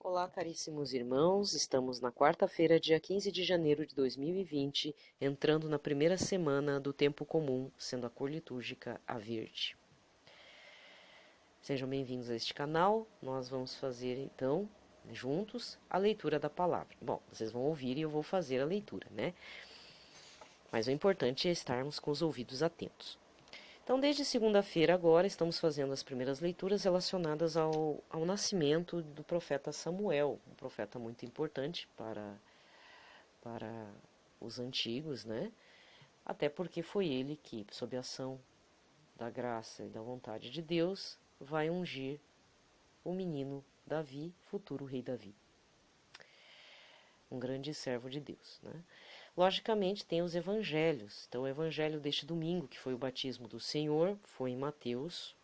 Olá, caríssimos irmãos, estamos na quarta-feira, dia 15 de janeiro de 2020, entrando na primeira semana do tempo comum, sendo a cor litúrgica a verde. Sejam bem-vindos a este canal, nós vamos fazer então, juntos, a leitura da palavra. Bom, vocês vão ouvir e eu vou fazer a leitura, né? Mas o importante é estarmos com os ouvidos atentos. Então, desde segunda-feira agora, estamos fazendo as primeiras leituras relacionadas ao nascimento do profeta Samuel, um profeta muito importante para os antigos, né? Até porque foi ele que, sob a ação da graça e da vontade de Deus, vai ungir o menino Davi, futuro rei Davi. Um grande servo de Deus, né? Logicamente, tem os evangelhos. Então, o evangelho deste domingo, que foi o batismo do Senhor, foi em Mateus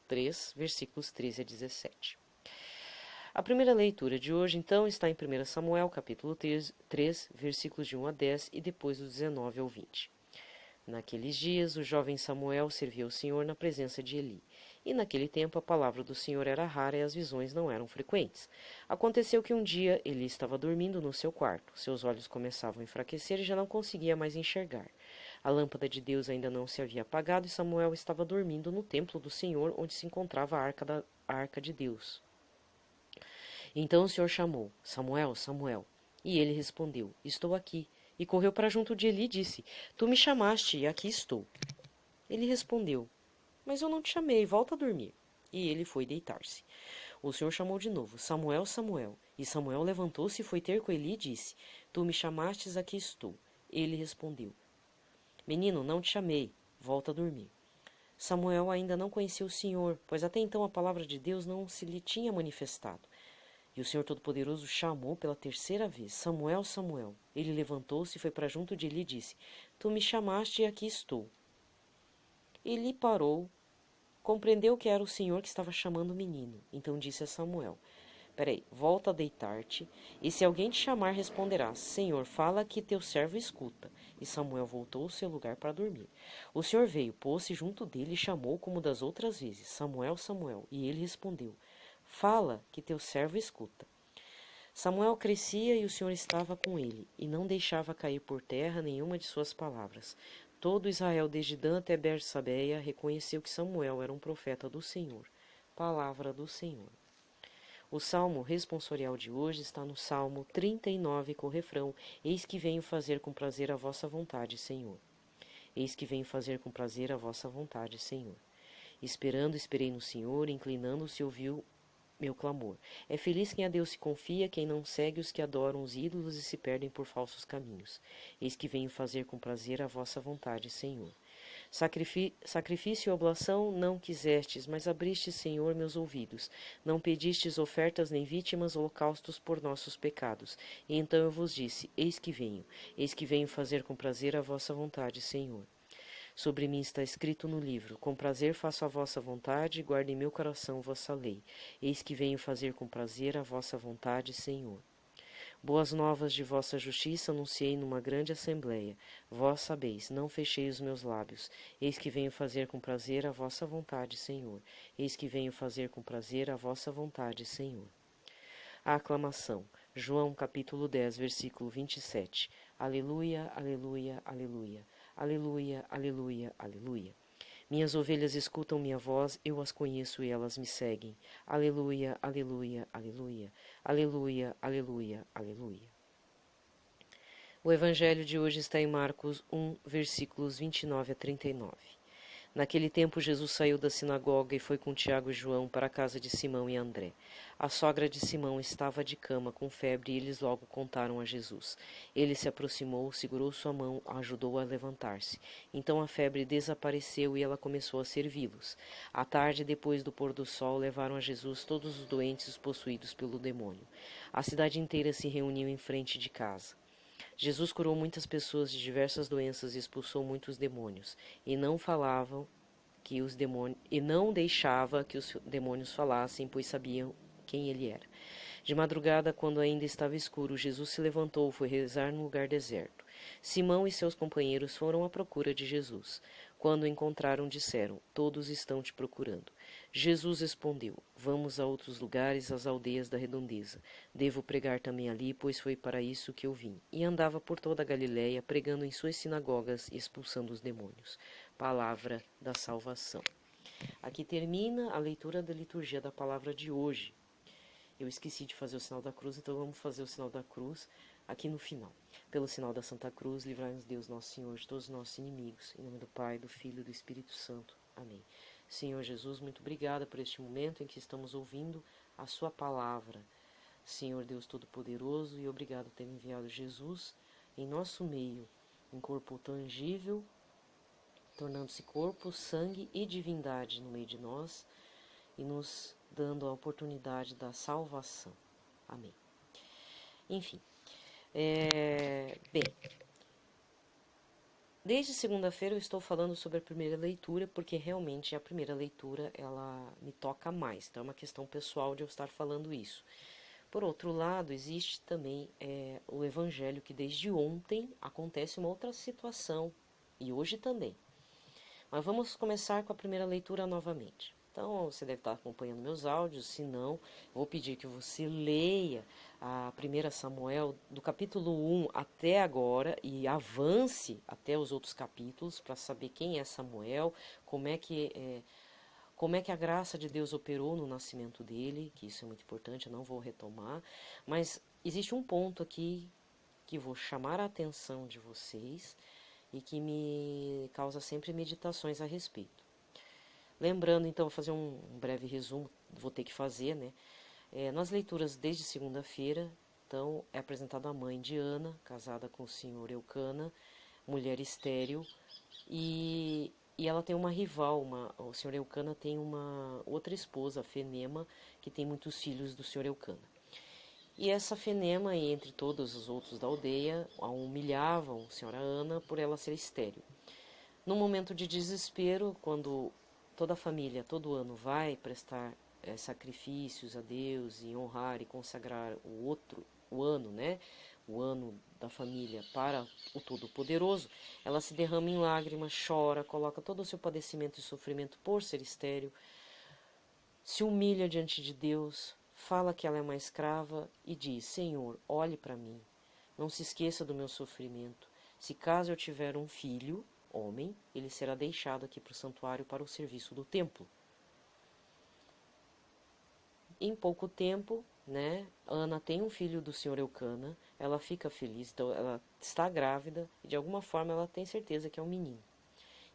3, versículos 13 a 17. A primeira leitura de hoje, então, está em 1 Samuel, capítulo 3, versículos de 1 a 10 e depois do 19 ao 20. Naqueles dias, o jovem Samuel servia o Senhor na presença de Eli. E naquele tempo a palavra do Senhor era rara e as visões não eram frequentes. Aconteceu que um dia Eli estava dormindo no seu quarto. Seus olhos começavam a enfraquecer e já não conseguia mais enxergar. A lâmpada de Deus ainda não se havia apagado e Samuel estava dormindo no templo do Senhor, onde se encontrava a arca de Deus. Então o Senhor chamou: Samuel, Samuel. E ele respondeu: Estou aqui. E correu para junto de Eli e disse: Tu me chamaste e aqui estou. Ele respondeu: Mas eu não te chamei, volta a dormir. E ele foi deitar-se. O Senhor chamou de novo: Samuel, Samuel. E Samuel levantou-se e foi ter com Eli e disse: Tu me chamastes, aqui estou. Ele respondeu: Menino, não te chamei, volta a dormir. Samuel ainda não conhecia o Senhor, pois até então a palavra de Deus não se lhe tinha manifestado. E o Senhor Todo-Poderoso chamou pela terceira vez: Samuel, Samuel. Ele levantou-se e foi para junto de Eli e disse: Tu me chamaste e aqui estou. Eli parou, compreendeu que era o Senhor que estava chamando o menino. Então disse a Samuel: volta a deitar-te, e se alguém te chamar, responderás: Senhor, fala que teu servo escuta. E Samuel voltou ao seu lugar para dormir. O Senhor veio, pôs-se junto dele e chamou como das outras vezes: Samuel, Samuel. E ele respondeu: Fala que teu servo escuta. Samuel crescia e o Senhor estava com ele, e não deixava cair por terra nenhuma de suas palavras. Todo Israel, desde Dan até Bersabeia, reconheceu que Samuel era um profeta do Senhor. Palavra do Senhor. O salmo responsorial de hoje está no Salmo 39, com o refrão: Eis que venho fazer com prazer a vossa vontade, Senhor. Eis que venho fazer com prazer a vossa vontade, Senhor. Esperando, esperei no Senhor, inclinando-se, ouviu meu clamor. É feliz quem a Deus se confia, quem não segue os que adoram os ídolos e se perdem por falsos caminhos. Eis que venho fazer com prazer a vossa vontade, Senhor. Sacrifício e oblação não quisestes, mas abristes, Senhor, meus ouvidos. Não pedistes ofertas nem vítimas, holocaustos por nossos pecados. E então eu vos disse: eis que venho fazer com prazer a vossa vontade, Senhor. Sobre mim está escrito no livro: com prazer faço a vossa vontade, guarde em meu coração vossa lei. Eis que venho fazer com prazer a vossa vontade, Senhor. Boas novas de vossa justiça anunciei numa grande assembleia. Vós sabeis, não fechei os meus lábios. Eis que venho fazer com prazer a vossa vontade, Senhor. Eis que venho fazer com prazer a vossa vontade, Senhor. A aclamação. João capítulo 10, versículo 27. Aleluia, aleluia, aleluia. Aleluia, aleluia, aleluia. Minhas ovelhas escutam minha voz, eu as conheço e elas me seguem. Aleluia, aleluia, aleluia. Aleluia, aleluia, aleluia. O evangelho de hoje está em Marcos 1, versículos 29 a 39. Naquele tempo Jesus saiu da sinagoga e foi com Tiago e João para a casa de Simão e André. A sogra de Simão estava de cama com febre e eles logo contaram a Jesus. Ele se aproximou, segurou sua mão, ajudou-a a levantar-se. Então a febre desapareceu e ela começou a servi-los. À tarde, depois do pôr do sol, levaram a Jesus todos os doentes possuídos pelo demônio. A cidade inteira se reuniu em frente de casa. Jesus curou muitas pessoas de diversas doenças e expulsou muitos demônios, e não deixava que os demônios falassem, pois sabiam quem ele era. De madrugada, quando ainda estava escuro, Jesus se levantou e foi rezar num lugar deserto. Simão e seus companheiros foram à procura de Jesus. Quando o encontraram, disseram: Todos estão te procurando. Jesus respondeu: Vamos a outros lugares, às aldeias da redondeza. Devo pregar também ali, pois foi para isso que eu vim. E andava por toda a Galiléia, pregando em suas sinagogas e expulsando os demônios. Palavra da salvação. Aqui termina a leitura da liturgia da palavra de hoje. Eu esqueci de fazer o sinal da cruz, então vamos fazer o sinal da cruz aqui no final. Pelo sinal da Santa Cruz, livrai-nos Deus, nosso Senhor, de todos os nossos inimigos. Em nome do Pai, do Filho e do Espírito Santo. Amém. Senhor Jesus, muito obrigada por este momento em que estamos ouvindo a sua palavra. Senhor Deus Todo-Poderoso, e obrigado por ter enviado Jesus em nosso meio, em corpo tangível, tornando-se corpo, sangue e divindade no meio de nós e nos dando a oportunidade da salvação. Amém. Enfim, bem, desde segunda-feira eu estou falando sobre a primeira leitura, porque realmente a primeira leitura ela me toca mais, então é uma questão pessoal de eu estar falando isso. Por outro lado, existe também o Evangelho, que desde ontem acontece uma outra situação, e hoje também. Mas vamos começar com a primeira leitura novamente. Então, você deve estar acompanhando meus áudios, se não, vou pedir que você leia a 1 Samuel, do capítulo 1 até agora, e avance até os outros capítulos, para saber quem é Samuel, como é que a graça de Deus operou no nascimento dele, que isso é muito importante, eu não vou retomar, mas existe um ponto aqui que vou chamar a atenção de vocês e que me causa sempre meditações a respeito. Lembrando, então, vou fazer um breve resumo, vou ter que fazer, né? Nas leituras desde segunda-feira, então, é apresentada a mãe de Ana, casada com o senhor Eucana, mulher estéril, e ela tem uma rival, o senhor Eucana tem uma outra esposa, a Fenema, que tem muitos filhos do senhor Eucana. E essa Fenema, entre todos os outros da aldeia, a humilhavam a senhora Ana por ela ser estéril. Num momento de desespero, quando toda a família, todo ano, vai prestar sacrifícios a Deus e honrar e consagrar o ano, né? O ano da família para o Todo-Poderoso, ela se derrama em lágrimas, chora, coloca todo o seu padecimento e sofrimento por ser estéril, se humilha diante de Deus, fala que ela é uma escrava e diz: Senhor, olhe para mim, não se esqueça do meu sofrimento. Se caso eu tiver um filho, homem, ele será deixado aqui para o santuário para o serviço do templo. Em pouco tempo, né, Ana tem um filho do senhor Eucana, ela fica feliz, então ela está grávida e de alguma forma ela tem certeza que é um menino.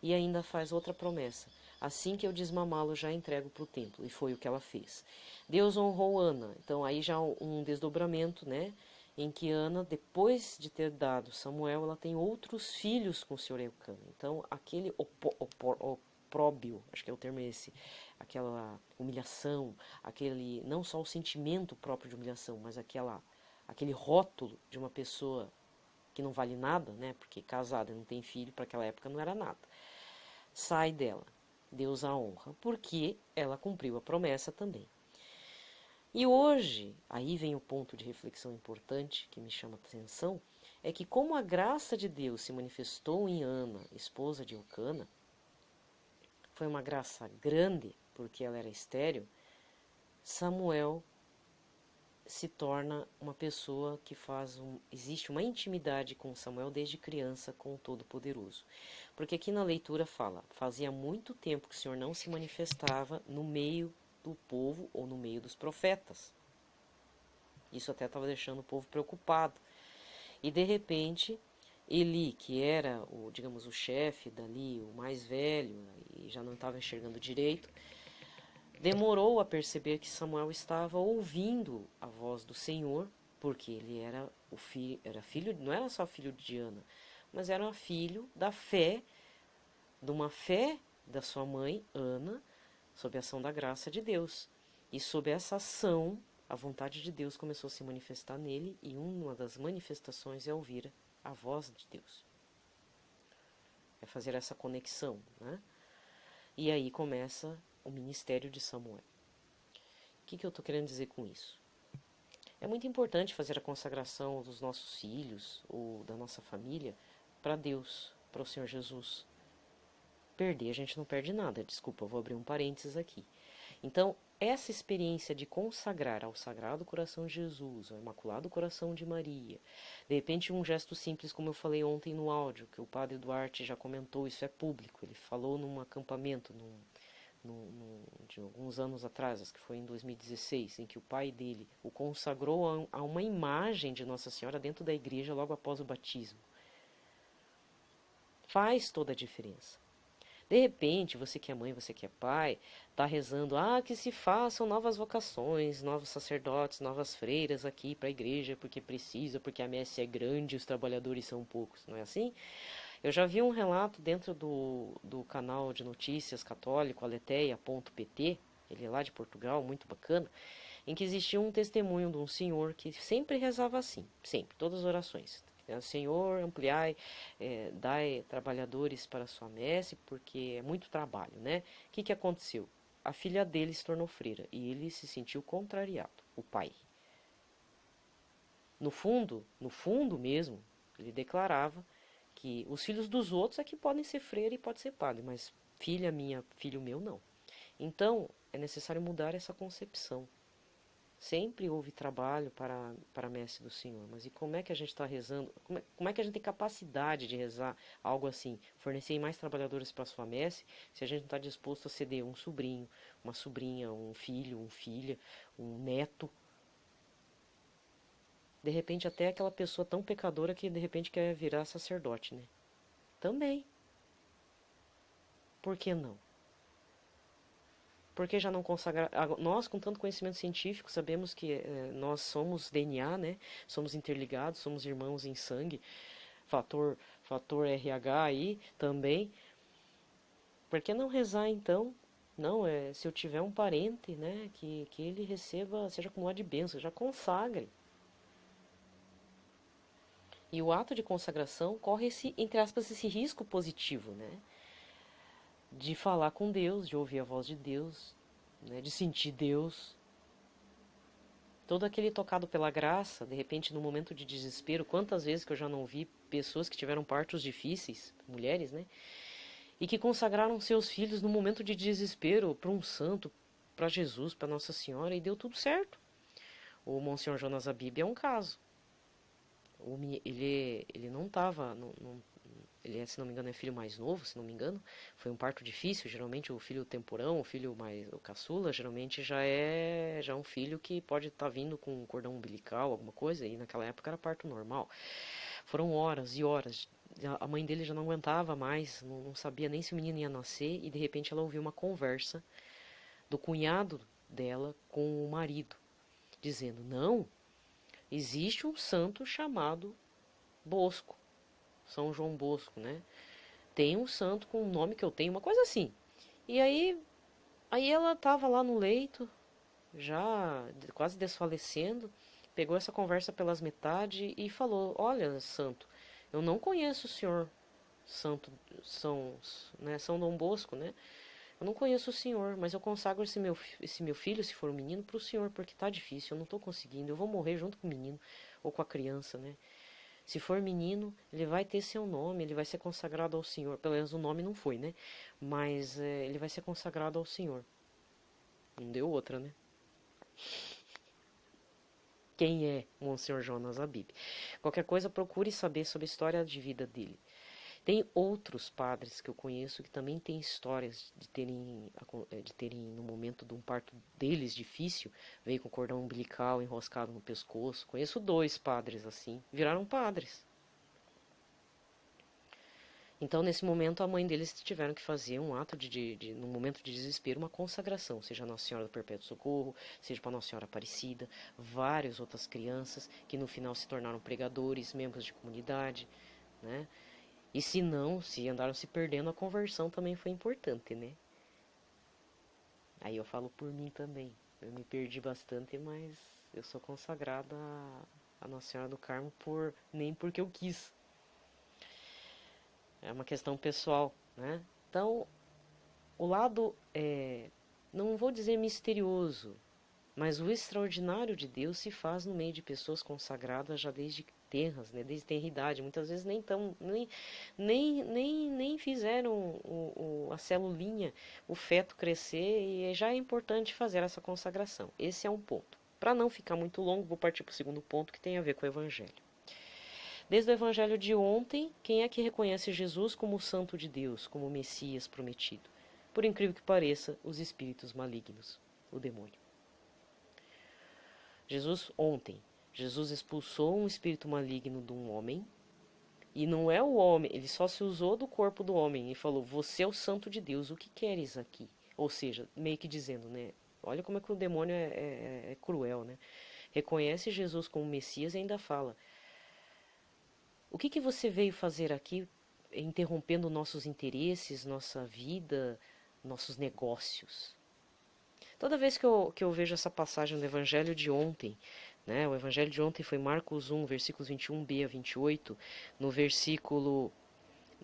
E ainda faz outra promessa: assim que eu desmamá-lo já entrego para o templo, e foi o que ela fez. Deus honrou Ana, então aí já um desdobramento, né, em que Ana, depois de ter dado Samuel, ela tem outros filhos com o senhor Eucana. Então aquele opróbio, acho que é o termo esse, aquela humilhação, aquele, não só o sentimento próprio de humilhação, mas aquele rótulo de uma pessoa que não vale nada, né, porque casada e não tem filho, para aquela época não era nada, sai dela. Deus a honra, porque ela cumpriu a promessa também. E hoje, aí vem o ponto de reflexão importante que me chama a atenção, é que como a graça de Deus se manifestou em Ana, esposa de Eucana, foi uma graça grande, porque ela era estéril, Samuel se torna uma pessoa que existe uma intimidade com Samuel desde criança com o Todo-Poderoso. Porque aqui na leitura fala, fazia muito tempo que o Senhor não se manifestava no meio do povo ou no meio dos profetas. Isso até estava deixando o povo preocupado. E de repente, Eli, que era o chefe dali, o mais velho, e já não estava enxergando direito, demorou a perceber que Samuel estava ouvindo a voz do Senhor, porque ele era filho, não era só filho de Ana, mas era filho da fé, de uma fé da sua mãe, Ana, sob a ação da graça de Deus. E sob essa ação, a vontade de Deus começou a se manifestar nele, e uma das manifestações é ouvir a voz de Deus. É fazer essa conexão, né? E aí começa o ministério de Samuel. O que eu estou querendo dizer com isso? É muito importante fazer a consagração dos nossos filhos ou da nossa família para Deus, para o Senhor Jesus. Perder, a gente não perde nada, desculpa, eu vou abrir um parênteses aqui. Então, essa experiência de consagrar ao Sagrado Coração de Jesus, ao Imaculado Coração de Maria, de repente um gesto simples, como eu falei ontem no áudio, que o padre Duarte já comentou, isso é público, ele falou num acampamento, de alguns anos atrás, acho que foi em 2016, em que o pai dele o consagrou a uma imagem de Nossa Senhora dentro da igreja logo após o batismo. Faz toda a diferença. De repente, você que é mãe, você que é pai, está rezando, que se façam novas vocações, novos sacerdotes, novas freiras aqui para a igreja, porque precisa, porque a messe é grande e os trabalhadores são poucos, não é assim? Eu já vi um relato dentro do canal de notícias católico, aleteia.pt, ele é lá de Portugal, muito bacana, em que existia um testemunho de um senhor que sempre rezava assim, sempre, todas as orações. Senhor, ampliai, dai trabalhadores para a sua messe, porque é muito trabalho, né? O que aconteceu? A filha dele se tornou freira e ele se sentiu contrariado, o pai. No fundo mesmo, ele declarava que os filhos dos outros é que podem ser freira e pode ser padre, mas filha minha, filho meu, não. Então, é necessário mudar essa concepção. Sempre houve trabalho para a messe do Senhor, mas e como é que a gente está rezando? Como é que a gente tem capacidade de rezar algo assim? Fornecer mais trabalhadores para a sua messe, se a gente não está disposto a ceder um sobrinho, uma sobrinha, um filho, uma filha, um neto. De repente até aquela pessoa tão pecadora que de repente quer virar sacerdote, né? Também. Por que não? Por que já não consagrar? Nós, com tanto conhecimento científico, sabemos que nós somos DNA, né? Somos interligados, somos irmãos em sangue. Fator RH aí também. Por que não rezar então? Não, se eu tiver um parente, né? Que ele receba, seja como de bênção, já consagre. E o ato de consagração corre entre aspas, esse risco positivo, né? De falar com Deus, de ouvir a voz de Deus, né? De sentir Deus. Todo aquele tocado pela graça, de repente no momento de desespero, quantas vezes que eu já não vi pessoas que tiveram partos difíceis, mulheres, né? E que consagraram seus filhos no momento de desespero para um santo, para Jesus, para Nossa Senhora, e deu tudo certo. O Monsenhor Jonas Abib é um caso. Ele não estava, ele se não me engano é filho mais novo, se não me engano, foi um parto difícil, geralmente o filho temporão, o caçula, geralmente já é um filho que pode estar vindo com um cordão umbilical, alguma coisa, e naquela época era parto normal. Foram horas e horas, a mãe dele já não aguentava mais, não sabia nem se o menino ia nascer, e de repente ela ouviu uma conversa do cunhado dela com o marido, dizendo, não, existe um santo chamado Bosco, São João Bosco, né? Tem um santo com o nome que eu tenho, uma coisa assim. E aí ela estava lá no leito, já quase desfalecendo, pegou essa conversa pelas metades e falou, olha, santo, eu não conheço o senhor, São Dom Bosco, né? Eu não conheço o senhor, mas eu consagro esse meu filho, se for um menino, para o senhor, porque tá difícil, eu não estou conseguindo, eu vou morrer junto com o menino, ou com a criança, né? Se for menino, ele vai ter seu nome, ele vai ser consagrado ao Senhor. Pelo menos o nome não foi, né? Mas ele vai ser consagrado ao Senhor. Não deu outra, né? Quem é o Monsenhor Jonas Abib? Qualquer coisa, procure saber sobre a história de vida dele. Tem outros padres que eu conheço que também têm histórias de terem no momento de um parto deles difícil, veio com cordão umbilical enroscado no pescoço. Conheço 2 padres assim, viraram padres. Então, nesse momento, a mãe deles tiveram que fazer um ato no momento de desespero, uma consagração, seja a Nossa Senhora do Perpétuo Socorro, seja para Nossa Senhora Aparecida, várias outras crianças que no final se tornaram pregadores, membros de comunidade, né? E se não, se andaram se perdendo, a conversão também foi importante, né? Aí eu falo por mim também. Eu me perdi bastante, mas eu sou consagrada a Nossa Senhora do Carmo nem porque eu quis. É uma questão pessoal, né? Então, o lado, não vou dizer misterioso, Mas o extraordinário de Deus se faz no meio de pessoas consagradas já desde tenras, né? Desde tenra idade. Muitas vezes nem fizeram a celulinha, o feto crescer, e já é importante fazer essa consagração. Esse é um ponto. Para não ficar muito longo, vou partir para o segundo ponto, que tem a ver com o Evangelho. Desde o Evangelho de ontem, quem é que reconhece Jesus como o Santo de Deus, como o Messias prometido? Por incrível que pareça, os espíritos malignos, o demônio. Jesus expulsou um espírito maligno de um homem, e não é o homem, ele só se usou do corpo do homem e falou: você é o Santo de Deus, o que queres aqui? Ou seja, meio que dizendo, né? Olha como é que o demônio é cruel, né? Reconhece Jesus como Messias e ainda fala: o que você veio fazer aqui, interrompendo nossos interesses, nossa vida, nossos negócios? Toda vez que eu vejo essa passagem do Evangelho de ontem, né, o Evangelho de ontem foi Marcos 1, versículos 21b a 28, no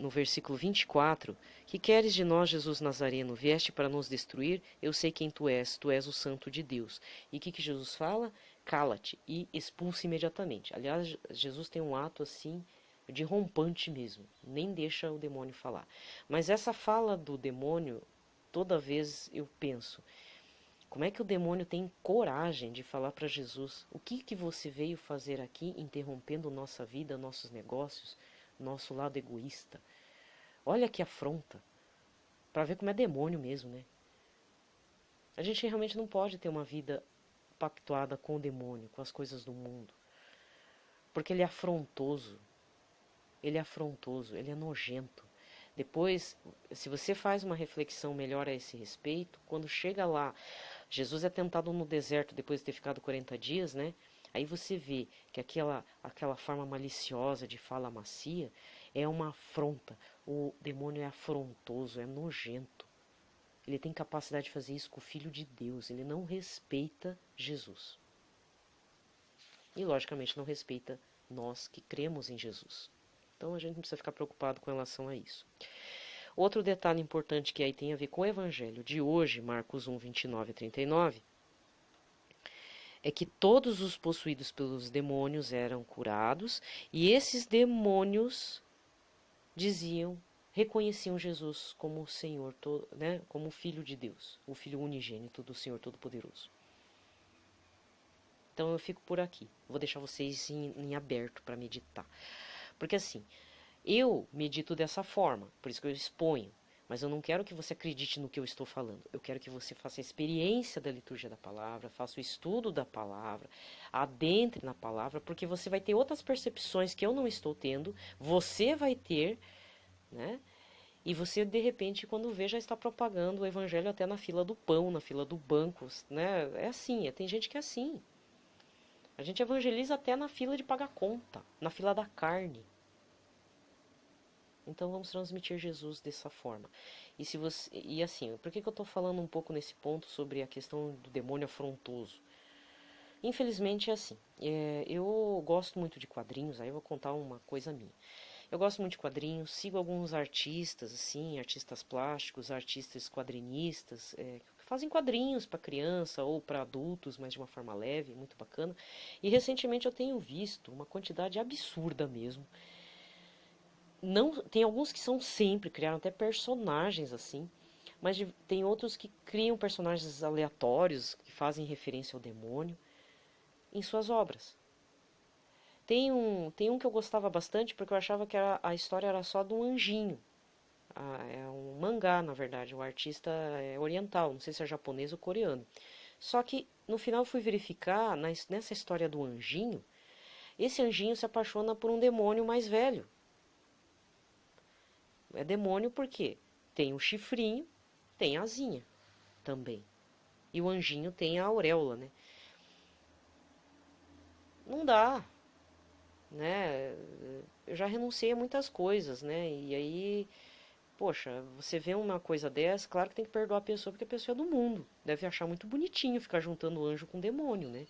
versículo 24, que queres de nós, Jesus Nazareno? Vieste para nos destruir? Eu sei quem tu és o Santo de Deus. E o que Jesus fala? Cala-te e expulsa imediatamente. Aliás, Jesus tem um ato assim de rompante mesmo, nem deixa o demônio falar. Mas essa fala do demônio, toda vez eu penso: como é que o demônio tem coragem de falar para Jesus: o que você veio fazer aqui, interrompendo nossa vida, nossos negócios, nosso lado egoísta? Olha que afronta, para ver como é demônio mesmo, né? A gente realmente não pode ter uma vida pactuada com o demônio, com as coisas do mundo, porque ele é afrontoso, ele é nojento. Depois, se você faz uma reflexão melhor a esse respeito, quando chega lá, Jesus é tentado no deserto depois de ter ficado 40 dias, né? Aí você vê que aquela forma maliciosa de fala macia é uma afronta. O demônio é afrontoso, é nojento. Ele tem capacidade de fazer isso com o Filho de Deus. Ele não respeita Jesus. E, logicamente, não respeita nós que cremos em Jesus. Então, a gente não precisa ficar preocupado com relação a isso. Outro detalhe importante que aí tem a ver com o Evangelho de hoje, Marcos 1, 29 e 39, é que todos os possuídos pelos demônios eram curados, e esses demônios reconheciam Jesus como o Senhor, né, como o Filho de Deus, o Filho unigênito do Senhor Todo-Poderoso. Então eu fico por aqui. Vou deixar vocês em aberto para meditar. Porque assim, eu medito dessa forma, por isso que eu exponho. Mas eu não quero que você acredite no que eu estou falando. Eu quero que você faça a experiência da liturgia da palavra, faça o estudo da palavra, adentre na palavra, porque você vai ter outras percepções que eu não estou tendo, você vai ter, né? E você, de repente, quando vê, já está propagando o evangelho até na fila do pão, na fila do banco, né? É assim, tem gente que é assim. A gente evangeliza até na fila de pagar conta, na fila da carne. Então vamos transmitir Jesus dessa forma. E assim, por que eu estou falando um pouco nesse ponto sobre a questão do demônio afrontoso? Infelizmente é assim. Eu gosto muito de quadrinhos, aí eu vou contar uma coisa minha. Eu gosto muito de quadrinhos, sigo alguns artistas, assim, artistas plásticos, artistas quadrinistas, que fazem quadrinhos para criança ou para adultos, mas de uma forma leve, muito bacana. E recentemente eu tenho visto uma quantidade absurda mesmo. Não, tem alguns que são sempre, criaram até personagens assim, mas tem outros que criam personagens aleatórios, que fazem referência ao demônio, em suas obras. Tem um que eu gostava bastante, porque eu achava que a história era só de um anjinho. É um mangá, na verdade, o artista é oriental, não sei se é japonês ou coreano. Só que, no final, eu fui verificar, nessa história do anjinho, esse anjinho se apaixona por um demônio mais velho. É demônio porque tem o chifrinho, tem a asinha também. E o anjinho tem a auréola, né? Não dá, né? Eu já renunciei a muitas coisas, né? E aí, poxa, você vê uma coisa dessa, claro que tem que perdoar a pessoa, porque a pessoa é do mundo. Deve achar muito bonitinho ficar juntando anjo com demônio, né?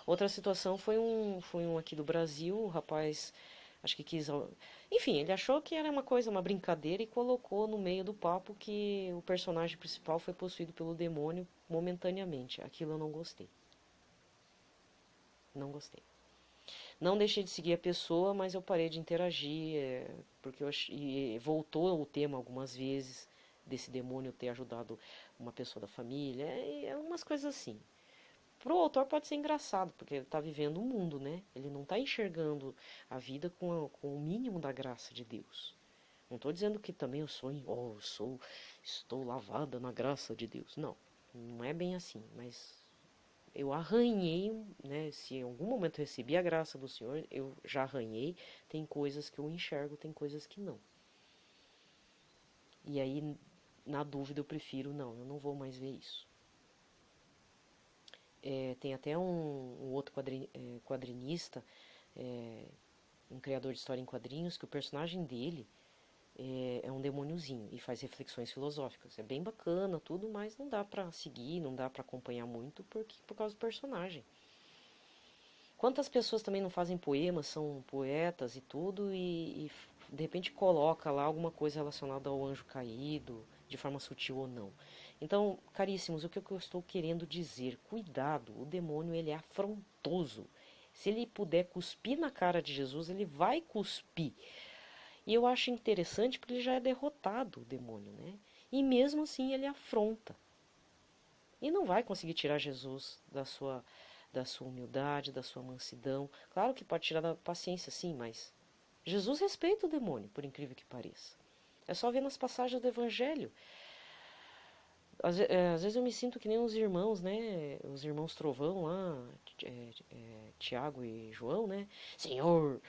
Outra situação foi um aqui do Brasil, o rapaz, acho que quis... Enfim, ele achou que era uma coisa, uma brincadeira, e colocou no meio do papo que o personagem principal foi possuído pelo demônio momentaneamente. Aquilo eu não gostei. Não gostei. Não deixei de seguir a pessoa, mas eu parei de interagir, porque e voltou o tema algumas vezes desse demônio ter ajudado uma pessoa da família, e algumas coisas assim. Pro autor pode ser engraçado, porque ele está vivendo um mundo, né? Ele não está enxergando a vida com o mínimo da graça de Deus. Não estou dizendo que também eu sou, estou lavada na graça de Deus. Não, não é bem assim, mas eu arranhei, né? Se em algum momento eu recebi a graça do Senhor, eu já arranhei. Tem coisas que eu enxergo, tem coisas que não. E aí, na dúvida, eu prefiro, não, eu não vou mais ver isso. Tem até um outro quadrinista, um criador de história em quadrinhos, que o personagem dele é um demôniozinho e faz reflexões filosóficas. É bem bacana tudo, mas não dá pra seguir, não dá pra acompanhar muito por causa do personagem. Quantas pessoas também não fazem poemas, são poetas e tudo, e de repente coloca lá alguma coisa relacionada ao anjo caído, de forma sutil ou não. Então, caríssimos, o que eu estou querendo dizer? Cuidado, o demônio ele é afrontoso. Se ele puder cuspir na cara de Jesus, ele vai cuspir. E eu acho interessante porque ele já é derrotado, o demônio, né? E mesmo assim ele afronta. E não vai conseguir tirar Jesus da sua humildade, da sua mansidão. Claro que pode tirar da paciência, sim, mas Jesus respeita o demônio, por incrível que pareça. É só ver nas passagens do Evangelho. Às vezes eu me sinto que nem os irmãos, né? Os irmãos Trovão lá, Tiago e João, né? Senhor,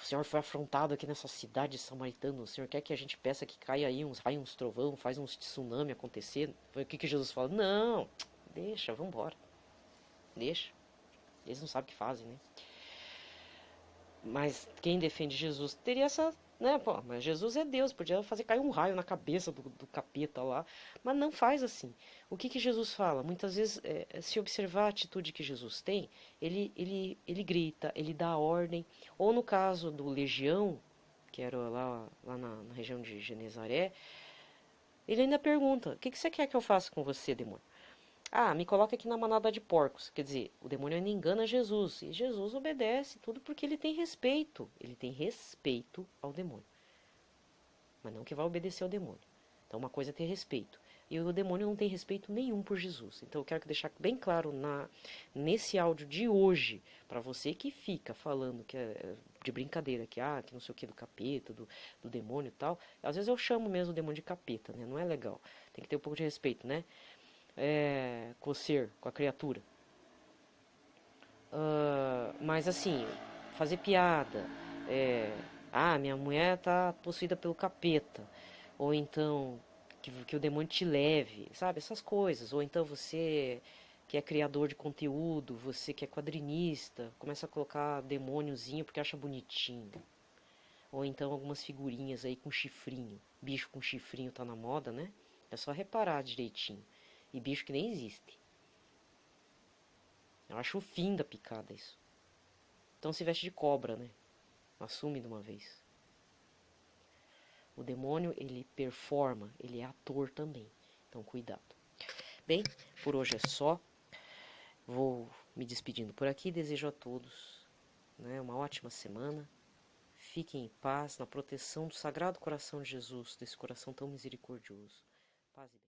o Senhor foi afrontado aqui nessa cidade samaritana. O Senhor quer que a gente peça que caia aí uns trovão, faz uns tsunami acontecer. O que Jesus fala? Não, deixa, vambora. Deixa. Eles não sabem o que fazem, né? Mas quem defende Jesus teria essa, né? Pô, mas Jesus é Deus, podia fazer cair um raio na cabeça do capeta lá, mas não faz assim. O que Jesus fala? Muitas vezes, se observar a atitude que Jesus tem, ele grita, ele dá ordem, ou no caso do Legião, que era lá na região de Genezaré, ele ainda pergunta: o que você quer que eu faça com você, demônio? Ah, me coloca aqui na manada de porcos. Quer dizer, o demônio ainda engana Jesus. E Jesus obedece tudo porque ele tem respeito. Ele tem respeito ao demônio. Mas não que vai obedecer ao demônio. Então uma coisa é ter respeito. E o demônio não tem respeito nenhum por Jesus. Então eu quero deixar bem claro nesse áudio de hoje, para você que fica falando que é de brincadeira, que não sei o que do capeta, do demônio e tal. Às vezes eu chamo mesmo o demônio de capeta, né? Não é legal. Tem que ter um pouco de respeito, né? Com o ser, com a criatura. Mas assim, fazer piada, minha mulher tá possuída pelo capeta, ou então que o demônio te leve, sabe? Essas coisas. Ou então você que é criador de conteúdo, você que é quadrinista, começa a colocar demôniozinho porque acha bonitinho. Ou então algumas figurinhas aí com chifrinho. Bicho com chifrinho tá na moda, né? É só reparar direitinho. E bicho que nem existe. Eu acho o fim da picada isso. Então se veste de cobra, né? Assume de uma vez. O demônio, ele performa, ele é ator também. Então cuidado. Bem, por hoje é só. Vou me despedindo por aqui. Desejo a todos, né, uma ótima semana. Fiquem em paz, na proteção do Sagrado Coração de Jesus, desse coração tão misericordioso. Paz e bem.